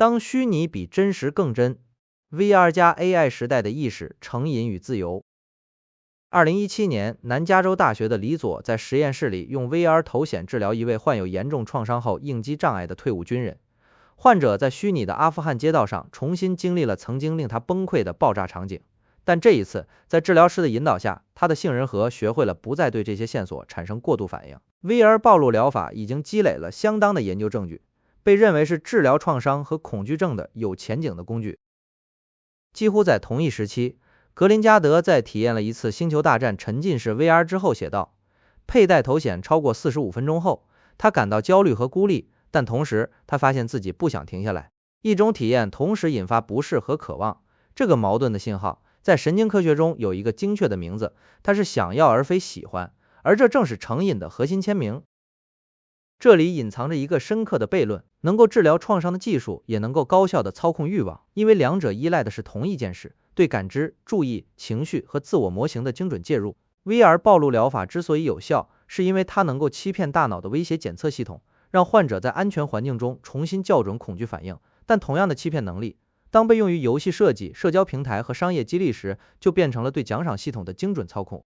当虚拟比真实更真 ，VR 加 AI 时代的意识、成瘾与自由。2017年，南加州大学的李佐在实验室里用 VR 头显治疗一位患有严重创伤后应激障碍的退伍军人。患者在虚拟的阿富汗街道上重新经历了曾经令他崩溃的爆炸场景，但这一次，在治疗师的引导下，他的杏仁核学会了不再对这些线索产生过度反应。VR 暴露疗法已经积累了相当的研究证据，被认为是治疗创伤和恐惧症的有前景的工具。几乎在同一时期，格林加德在体验了一次星球大战沉浸式 VR 之后写道，佩戴头显超过45分钟后，他感到焦虑和孤立，但同时他发现自己不想停下来。一种体验同时引发不适和渴望，这个矛盾的信号在神经科学中有一个精确的名字，它是想要而非喜欢，而这正是成瘾的核心签名。这里隐藏着一个深刻的悖论，能够治疗创伤的技术也能够高效地操控欲望，因为两者依赖的是同一件事，对感知、注意、情绪和自我模型的精准介入。VR 暴露疗法之所以有效，是因为它能够欺骗大脑的威胁检测系统，让患者在安全环境中重新校准恐惧反应，但同样的欺骗能力，当被用于游戏设计、社交平台和商业激励时，就变成了对奖赏系统的精准操控。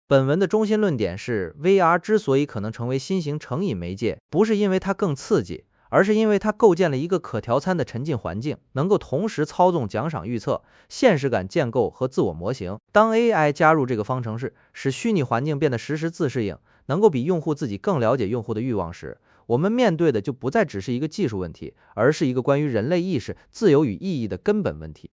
本文的中心论点是 VR 之所以可能成为新型成瘾媒介，不是因为它更刺激，而是因为它构建了一个可调参的沉浸环境，能够同时操纵奖赏预测、现实感建构和自我模型。当 AI 加入这个方程式，使虚拟环境变得实时自适应，能够比用户自己更了解用户的欲望时，我们面对的就不再只是一个技术问题，而是一个关于人类意识、自由与意义的根本问题。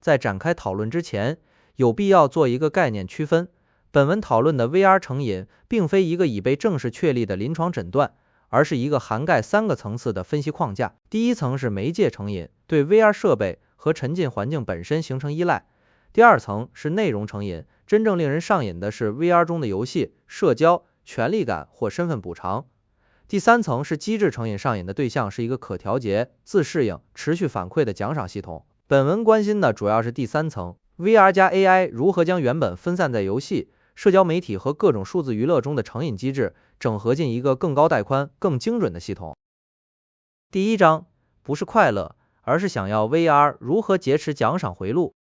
在展开讨论之前，有必要做一个概念区分。本文讨论的 VR 成瘾并非一个已被正式确立的临床诊断，而是一个涵盖3个层次的分析框架。第一层是媒介成瘾，对 VR 设备和沉浸环境本身形成依赖。第二层是内容成瘾，真正令人上瘾的是 VR 中的游戏、社交、权力感或身份补偿。第三层是机制成瘾，上瘾的对象是一个可调节、自适应、持续反馈的奖赏系统。本文关心的主要是第三层 ，VR 加 AI 如何将原本分散在游戏、社交媒体和各种数字娱乐中的成瘾机制整合进一个更高带宽、更精准的系统。第一章不是快乐，而是想要 VR 如何劫持奖赏回路。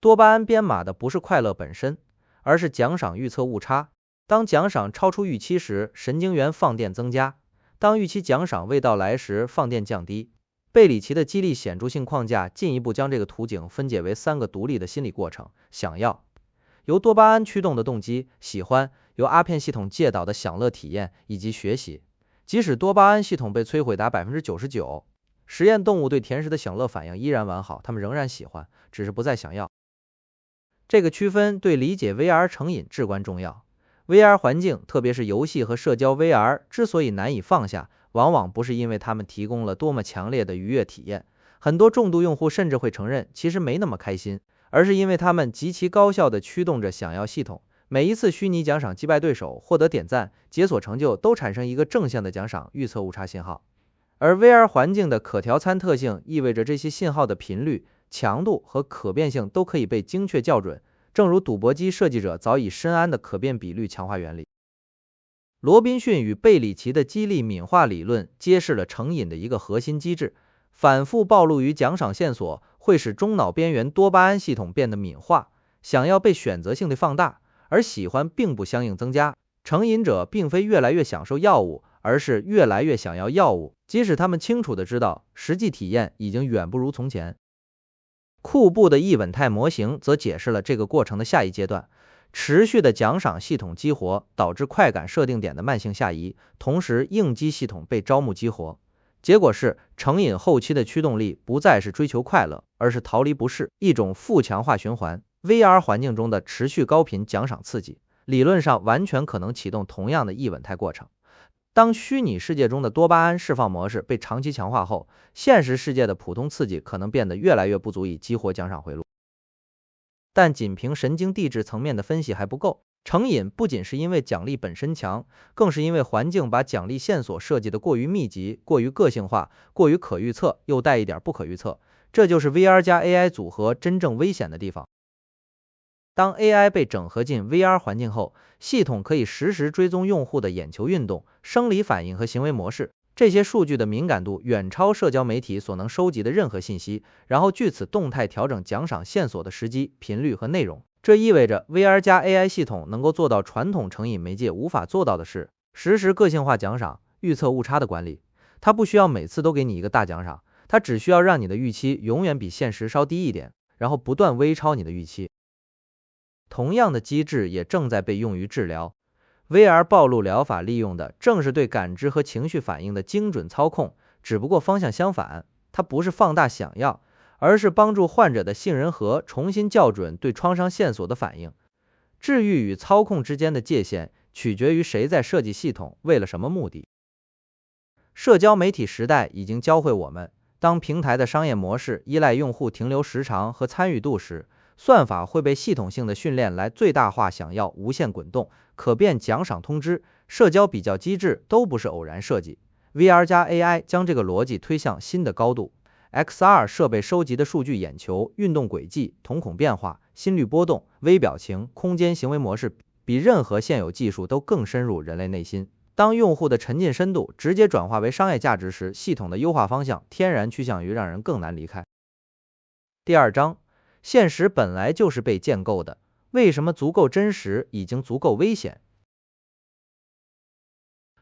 多巴胺编码的不是快乐本身，而是奖赏预测误差。当奖赏超出预期时，神经元放电增加；当预期奖赏未到来时，放电降低。贝里奇的激励显著性框架进一步将这个图景分解为3个独立的心理过程：想要，由多巴胺驱动的动机；喜欢，由阿片系统介导的享乐体验；以及学习。即使多巴胺系统被摧毁达 99%， 实验动物对甜食的享乐反应依然完好，它们仍然喜欢，只是不再想要。这个区分对理解 VR 成瘾至关重要。VR 环境，特别是游戏和社交 VR 之所以难以放下，往往不是因为它们提供了多么强烈的愉悦体验，很多重度用户甚至会承认其实没那么开心，而是因为它们极其高效地驱动着想要系统。每一次虚拟奖赏击败对手、获得点赞、解锁成就，都产生一个正向的奖赏预测误差信号。而 VR 环境的可调参特性意味着这些信号的频率、强度和可变性都可以被精确校准，正如赌博机设计者早已深谙的可变比率强化原理。罗宾逊与贝里奇的激励敏化理论揭示了成瘾的一个核心机制：反复暴露于奖赏线索会使中脑边缘多巴胺系统变得敏化，想要被选择性的放大，而喜欢并不相应增加。成瘾者并非越来越享受药物，而是越来越想要药物，即使他们清楚地知道实际体验已经远不如从前。库布的异稳态模型则解释了这个过程的下一阶段：持续的奖赏系统激活导致快感设定点的慢性下移，同时应激系统被招募激活。结果是成瘾后期的驱动力不再是追求快乐，而是逃离不适，一种负强化循环。VR 环境中的持续高频奖赏刺激，理论上完全可能启动同样的异稳态过程。当虚拟世界中的多巴胺释放模式被长期强化后，现实世界的普通刺激可能变得越来越不足以激活奖赏回路。但仅凭神经递质层面的分析还不够，成瘾不仅是因为奖励本身强，更是因为环境把奖励线索设计的过于密集、过于个性化、过于可预测，又带一点不可预测。这就是 VR 加 AI 组合真正危险的地方。当 AI 被整合进 VR 环境后，系统可以实时追踪用户的眼球运动、生理反应和行为模式，这些数据的敏感度远超社交媒体所能收集的任何信息，然后据此动态调整奖赏线索的时机、频率和内容。这意味着 VR 加 AI 系统能够做到传统成瘾媒介无法做到的事：实时个性化奖赏、预测误差的管理。它不需要每次都给你一个大奖赏，它只需要让你的预期永远比现实稍低一点，然后不断微超你的预期。同样的机制也正在被用于治疗。VR 暴露疗法利用的正是对感知和情绪反应的精准操控，只不过方向相反，它不是放大想要，而是帮助患者的杏仁核重新校准对创伤线索的反应。治愈与操控之间的界限取决于谁在设计系统，为了什么目的。社交媒体时代已经教会我们，当平台的商业模式依赖用户停留时长和参与度时，算法会被系统性的训练来最大化想要、无限滚动、可变奖赏通知、社交比较机制都不是偶然设计。VR 加 AI 将这个逻辑推向新的高度。XR 设备收集的数据眼球、运动轨迹、瞳孔变化、心率波动、微表情、空间行为模式，比任何现有技术都更深入人类内心。当用户的沉浸深度直接转化为商业价值时，系统的优化方向天然趋向于让人更难离开。第二章，现实本来就是被建构的，为什么足够真实已经足够危险？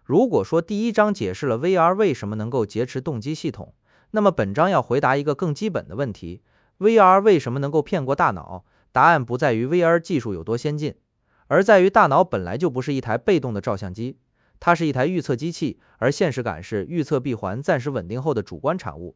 如果说第一章解释了 VR 为什么能够劫持动机系统，那么本章要回答一个更基本的问题： VR 为什么能够骗过大脑？答案不在于 VR 技术有多先进，而在于大脑本来就不是一台被动的照相机，它是一台预测机器，而现实感是预测闭环暂时稳定后的主观产物。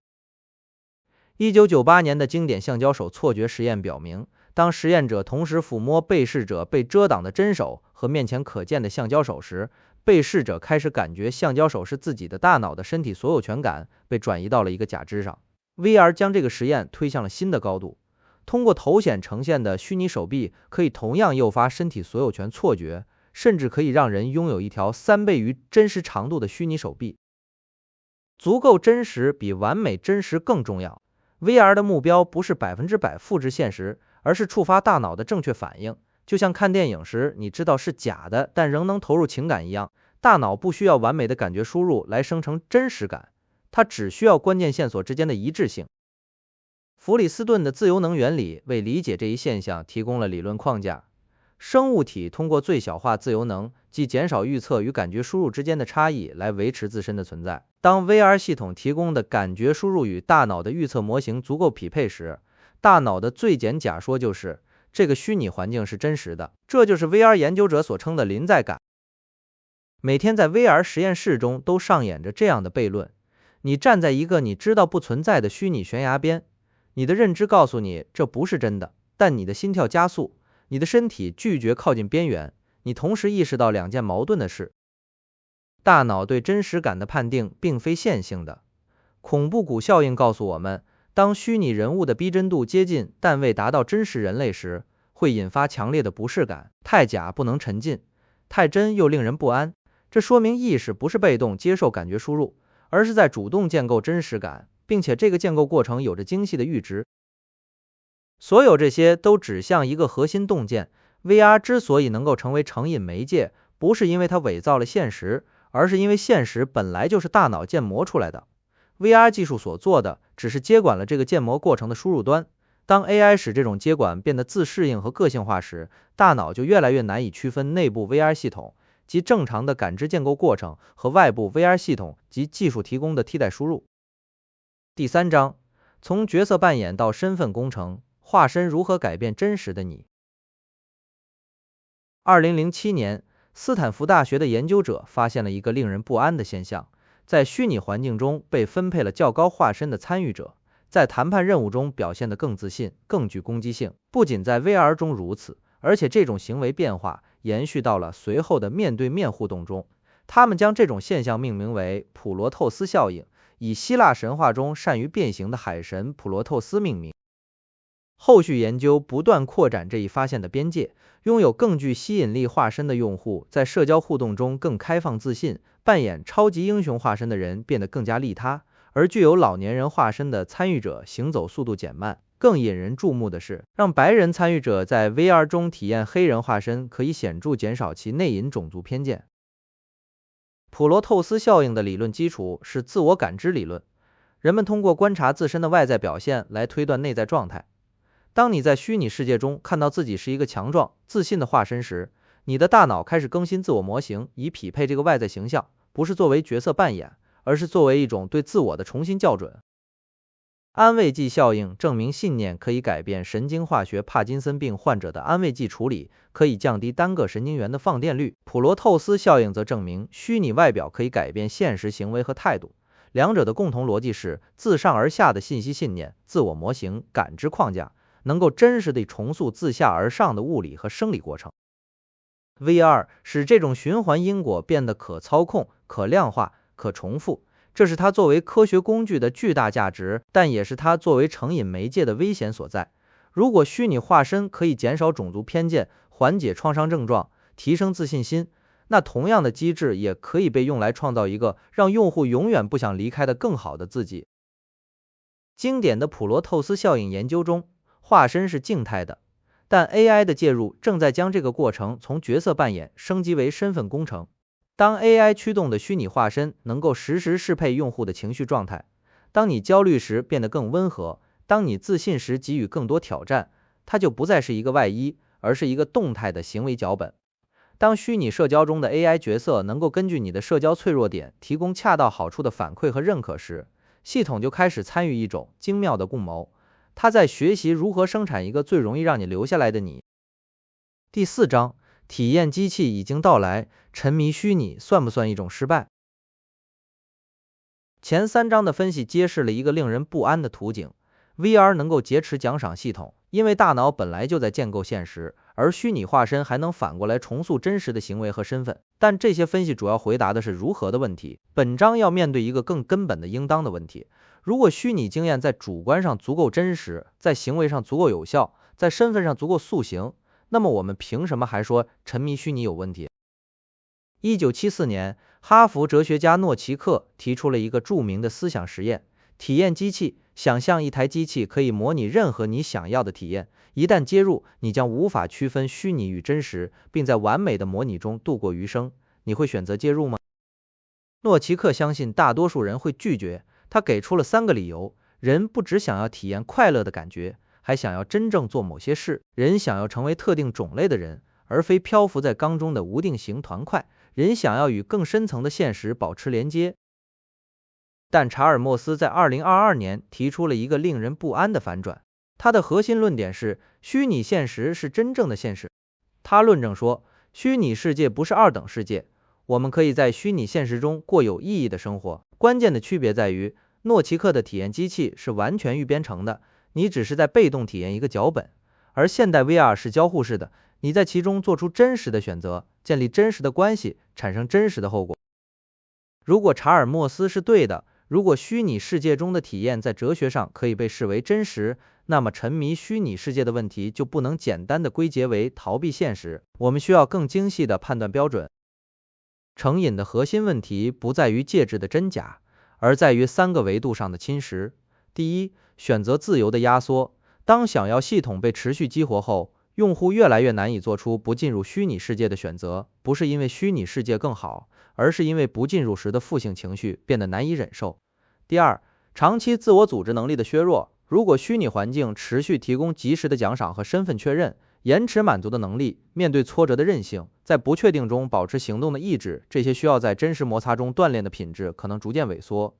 1998年的经典橡胶手错觉实验表明，当实验者同时抚摸被试者被遮挡的真手和面前可见的橡胶手时，被试者开始感觉橡胶手是自己的大脑的身体所有权感被转移到了一个假肢上。VR 将这个实验推向了新的高度，通过头显呈现的虚拟手臂可以同样诱发身体所有权错觉，甚至可以让人拥有一条3倍于真实长度的虚拟手臂。足够真实比完美真实更重要。VR 的目标不是100%复制现实，而是触发大脑的正确反应。就像看电影时你知道是假的，但仍能投入情感一样，大脑不需要完美的感觉输入来生成真实感，它只需要关键线索之间的一致性。弗里斯顿的自由能原理为理解这一现象提供了理论框架。生物体通过最小化自由能，即减少预测与感觉输入之间的差异来维持自身的存在。当 VR 系统提供的感觉输入与大脑的预测模型足够匹配时，大脑的最简假说就是这个虚拟环境是真实的。这就是 VR 研究者所称的临在感。每天在 VR 实验室中都上演着这样的悖论：你站在一个你知道不存在的虚拟悬崖边，你的认知告诉你这不是真的，但你的心跳加速，你的身体拒绝靠近边缘，你同时意识到两件矛盾的事。大脑对真实感的判定并非线性的。恐怖谷效应告诉我们，当虚拟人物的逼真度接近但未达到真实人类时，会引发强烈的不适感。太假不能沉浸，太真又令人不安。这说明意识不是被动接受感觉输入，而是在主动建构真实感，并且这个建构过程有着精细的阈值。所有这些都指向一个核心洞见： VR 之所以能够成为成瘾媒介，不是因为它伪造了现实，而是因为现实本来就是大脑建模出来的。VR 技术所做的只是接管了这个建模过程的输入端。当 AI 使这种接管变得自适应和个性化时，大脑就越来越难以区分内部 VR 系统及正常的感知建构过程和外部 VR 系统及技术提供的替代输入。第三章，从角色扮演到身份工程，化身如何改变真实的你。2007年，斯坦福大学的研究者发现了一个令人不安的现象：在虚拟环境中被分配了较高化身的参与者，在谈判任务中表现得更自信、更具攻击性。不仅在 VR 中如此，而且这种行为变化延续到了随后的面对面互动中。他们将这种现象命名为普罗透斯效应，以希腊神话中善于变形的海神普罗透斯命名。后续研究不断扩展这一发现的边界，拥有更具吸引力化身的用户在社交互动中更开放自信，扮演超级英雄化身的人变得更加利他，而具有老年人化身的参与者行走速度减慢。更引人注目的是，让白人参与者在 VR 中体验黑人化身，可以显著减少其内隐种族偏见。普罗透斯效应的理论基础是自我感知理论，人们通过观察自身的外在表现来推断内在状态。当你在虚拟世界中看到自己是一个强壮、自信的化身时，你的大脑开始更新自我模型，以匹配这个外在形象，不是作为角色扮演，而是作为一种对自我的重新校准。安慰剂效应证明信念可以改变神经化学。帕金森病患者的安慰剂处理可以降低单个神经元的放电率。普罗透斯效应则证明虚拟外表可以改变现实行为和态度。两者的共同逻辑是自上而下的信息信念、自我模型、感知框架，能够真实地重塑自下而上的物理和生理过程。VR 使这种循环因果变得可操控、可量化、可重复，这是它作为科学工具的巨大价值，但也是它作为成瘾媒介的危险所在。如果虚拟化身可以减少种族偏见、缓解创伤症状、提升自信心，那同样的机制也可以被用来创造一个让用户永远不想离开的更好的自己。经典的普罗透斯效应研究中，化身是静态的，但 AI 的介入正在将这个过程从角色扮演升级为身份工程。当 AI 驱动的虚拟化身能够实时适配用户的情绪状态，当你焦虑时变得更温和，当你自信时给予更多挑战，它就不再是一个外衣，而是一个动态的行为脚本。当虚拟社交中的 AI 角色能够根据你的社交脆弱点提供恰到好处的反馈和认可时，系统就开始参与一种精妙的共谋，它在学习如何生产一个最容易让你留下来的你。第4章，体验机器已经到来，沉迷虚拟算不算一种失败？前3章的分析揭示了一个令人不安的图景。VR 能够劫持奖赏系统，因为大脑本来就在建构现实，而虚拟化身还能反过来重塑真实的行为和身份。但这些分析主要回答的是如何的问题。本章要面对一个更根本的应当的问题：如果虚拟经验在主观上足够真实，在行为上足够有效，在身份上足够塑形，那么我们凭什么还说沉迷虚拟有问题？1974年，哈佛哲学家诺奇克提出了一个著名的思想实验：体验机器。想象一台机器可以模拟任何你想要的体验，一旦接入，你将无法区分虚拟与真实，并在完美的模拟中度过余生。你会选择接入吗？诺奇克相信大多数人会拒绝，他给出了3个理由：人不只想要体验快乐的感觉，还想要真正做某些事；人想要成为特定种类的人，而非漂浮在缸中的无定型团块；人想要与更深层的现实保持连接。但查尔默斯在2022年提出了一个令人不安的反转，他的核心论点是虚拟现实是真正的现实。他论证说，虚拟世界不是2等世界，我们可以在虚拟现实中过有意义的生活。关键的区别在于，诺奇克的体验机器是完全预编程的，你只是在被动体验一个脚本，而现代 VR 是交互式的，你在其中做出真实的选择，建立真实的关系，产生真实的后果。如果查尔默斯是对的，如果虚拟世界中的体验在哲学上可以被视为真实，那么沉迷虚拟世界的问题就不能简单的归结为逃避现实，我们需要更精细的判断标准。成瘾的核心问题不在于介质的真假，而在于3个维度上的侵蚀。第一，选择自由的压缩。当想要系统被持续激活后，用户越来越难以做出不进入虚拟世界的选择，不是因为虚拟世界更好，而是因为不进入时的负性情绪变得难以忍受。第二，长期自我组织能力的削弱。如果虚拟环境持续提供及时的奖赏和身份确认，延迟满足的能力，面对挫折的韧性，在不确定中保持行动的意志，这些需要在真实摩擦中锻炼的品质可能逐渐萎缩。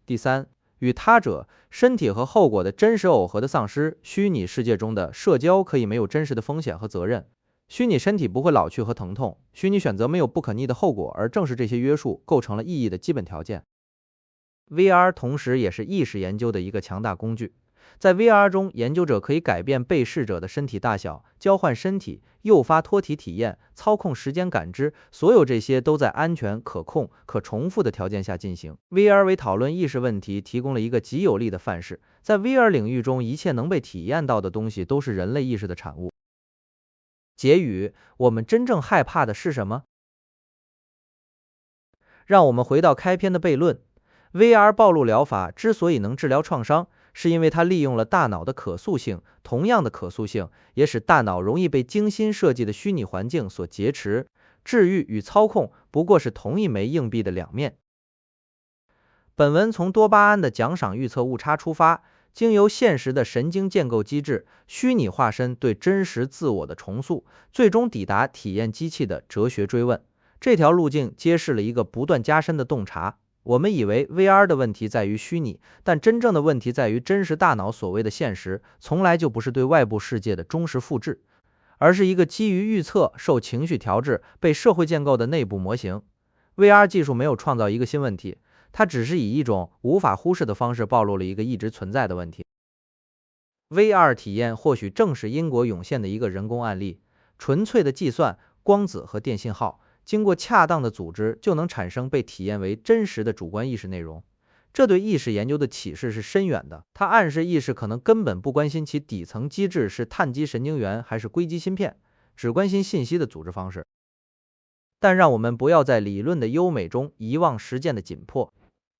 第三，与他者、身体和后果的真实耦合的丧失。虚拟世界中的社交可以没有真实的风险和责任，虚拟身体不会老去和疼痛，虚拟选择没有不可逆的后果，而正是这些约束构成了意义的基本条件。VR 同时也是意识研究的一个强大工具。在 VR 中，研究者可以改变被试者的身体大小，交换身体，诱发脱体体验，操控时间感知，所有这些都在安全、可控、可重复的条件下进行。VR 为讨论意识问题提供了一个极有力的范式。在 VR 领域中，一切能被体验到的东西都是人类意识的产物。结语：我们真正害怕的是什么？让我们回到开篇的悖论。VR 暴露疗法之所以能治疗创伤，是因为它利用了大脑的可塑性，同样的可塑性也使大脑容易被精心设计的虚拟环境所劫持。治愈与操控不过是同一枚硬币的两面。本文从多巴胺的奖赏预测误差出发，经由现实的神经建构机制、虚拟化身对真实自我的重塑，最终抵达体验机器的哲学追问。这条路径揭示了一个不断加深的洞察。我们以为 VR 的问题在于虚拟，但真正的问题在于真实大脑所谓的现实，从来就不是对外部世界的忠实复制，而是一个基于预测、受情绪调制、被社会建构的内部模型。VR 技术没有创造一个新问题，它只是以一种无法忽视的方式暴露了一个一直存在的问题。VR 体验或许正是英国涌现的一个人工案例，纯粹的计算、光子和电信号，经过恰当的组织，就能产生被体验为真实的主观意识内容。这对意识研究的启示是深远的，它暗示意识可能根本不关心其底层机制是碳基神经元还是硅基芯片，只关心信息的组织方式。但让我们不要在理论的优美中遗忘实践的紧迫。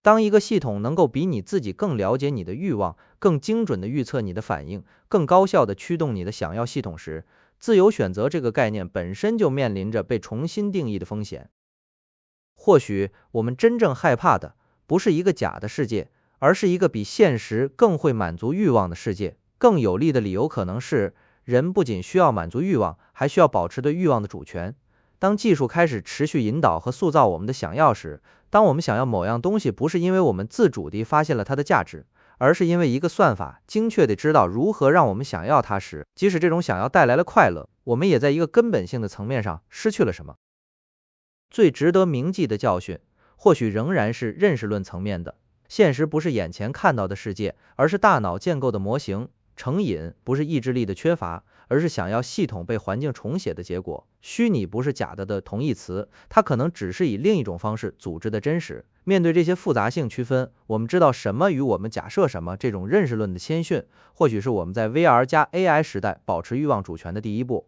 当一个系统能够比你自己更了解你的欲望，更精准地预测你的反应，更高效地驱动你的想要系统时，自由选择这个概念本身就面临着被重新定义的风险。或许我们真正害怕的不是一个假的世界，而是一个比现实更会满足欲望的世界。更有力的理由可能是，人不仅需要满足欲望，还需要保持对欲望的主权。当技术开始持续引导和塑造我们的想要时，当我们想要某样东西，不是因为我们自主地发现了它的价值，而是因为一个算法精确地知道如何让我们想要它时，即使这种想要带来了快乐，我们也在一个根本性的层面上失去了什么。最值得铭记的教训，或许仍然是认识论层面的。现实不是眼前看到的世界，而是大脑建构的模型。成瘾不是意志力的缺乏，而是想要系统被环境重写的结果。虚拟不是假的同义词，它可能只是以另一种方式组织的真实。面对这些复杂性区分，我们知道什么与我们假设什么，这种认识论的谦逊，或许是我们在 VR 加 AI 时代保持欲望主权的第一步。